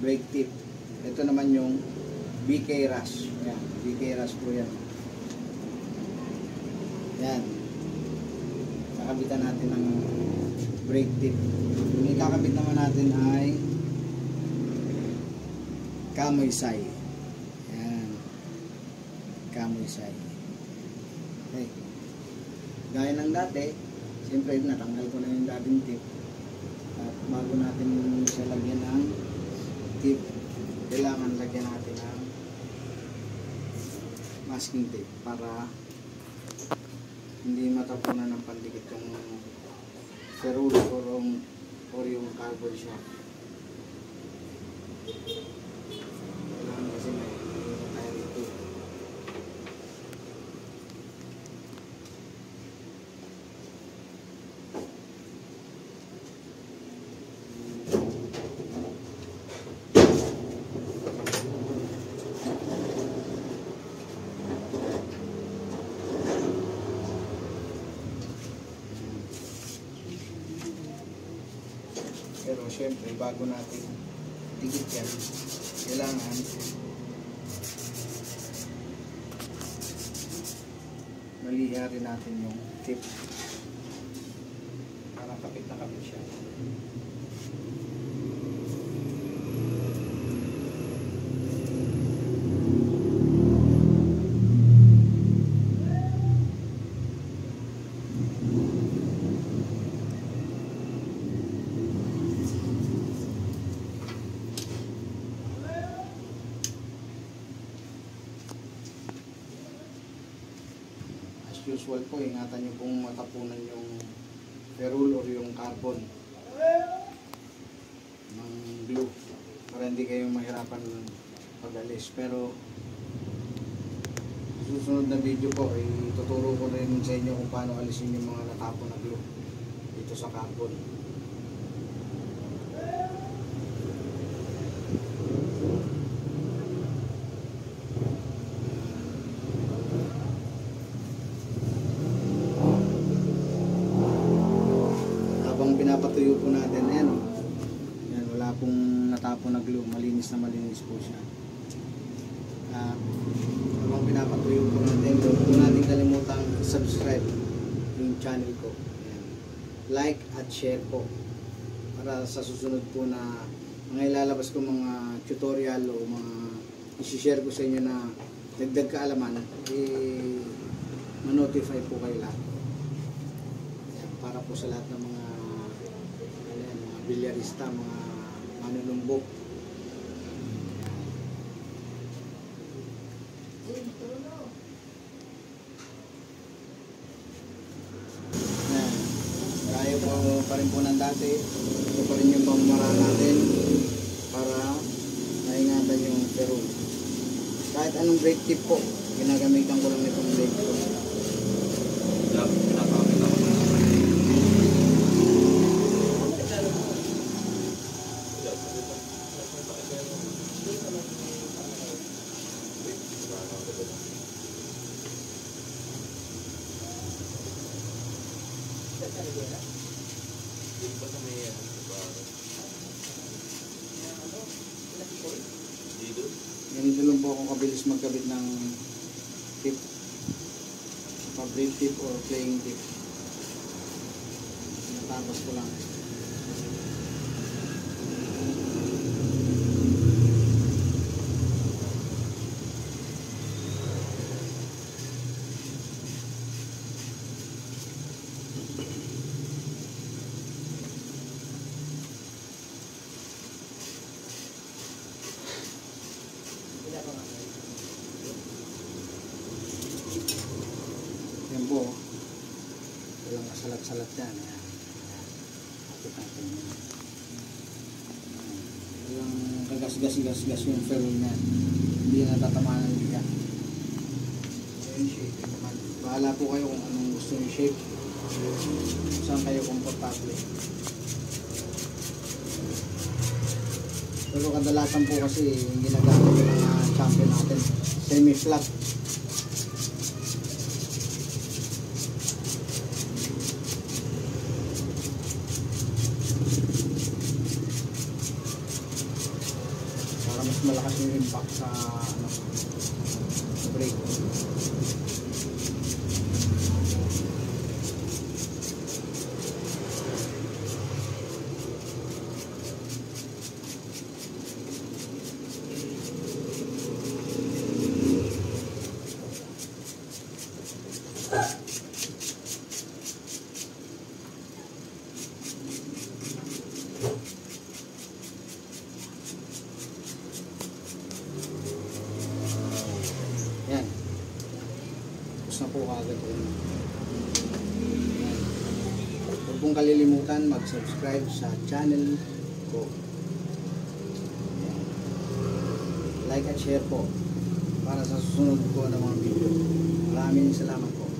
brake tip. Ito naman yung BK Rush. Yan, BK Rush po yan. Yan. Kakabitan natin ng brake tip. Yung ikakabit naman natin ay Kamoysay. Yan. Kamoysay. Okay. Gaya ng dati, siyempre natanggal ko na yung dating tip. At bago natin siya lagyan ng tip, kailangan lagyan natin ng masking tape para hindi matapunan ng pandikit yung ferrule or yung carbon shaft. Kailangan kasi may tayo dito. Pero syempre, bago natin tigit yan, kailangan maliha rin natin yung tip para kapit na kapit siya. Usual po, ingatan nyo kung matapunan yung ferrule or yung carbon ng glue para hindi kayo mahirapan pag-alis. Pero susunod na video po, ituturo ko rin sa inyo kung paano alisin yung mga natapon na glue dito sa carbon. Pinapatuyo po natin, ayan, yan, wala pong natapon na glue, malinis na malinis po siya. Habang pinapatuyo po natin, huwag po natin kalimutang subscribe yung channel ko. Ayan. Like at share po para sa susunod po na mga ilalabas ko mga tutorial o mga isi-share ko sa inyo na dagdag kaalaman, ma-notify po kayo lahat. Ayan, para po sa lahat ng mga bilyarista, mga manunumbok. Yan. Kaya po pa rin po ng dati. Ito pa rin yung pamamaraan natin para maingatan yung ferrule. Kahit anong brake tip po, ginagamitan ko lang itong brake tip. Ganito lang po ako kabilis magkabit ng tip, brake tip or playing tip. Natapos ko lang. Yan po, walang kasalat-salat yan. Kapit natin. Walang kagas-gas-gas yung ferrule niya. Hindi natatamaan ng liga. Yung shape naman. Bahala po kayo kung anong gusto yung shape. Saan kayo komportable. Pero kadalasan po kasi yung ginagamit ng mga champion natin, semi-flat. para mas malakas yung impact sa ano, sa brake. Yan. Tapos na po kagad yun. Yan. Huwag pong kalilimutan mag-subscribe sa channel ko. Yan. Like at share po para sa susunod ko ng mga video. Maraming salamat po.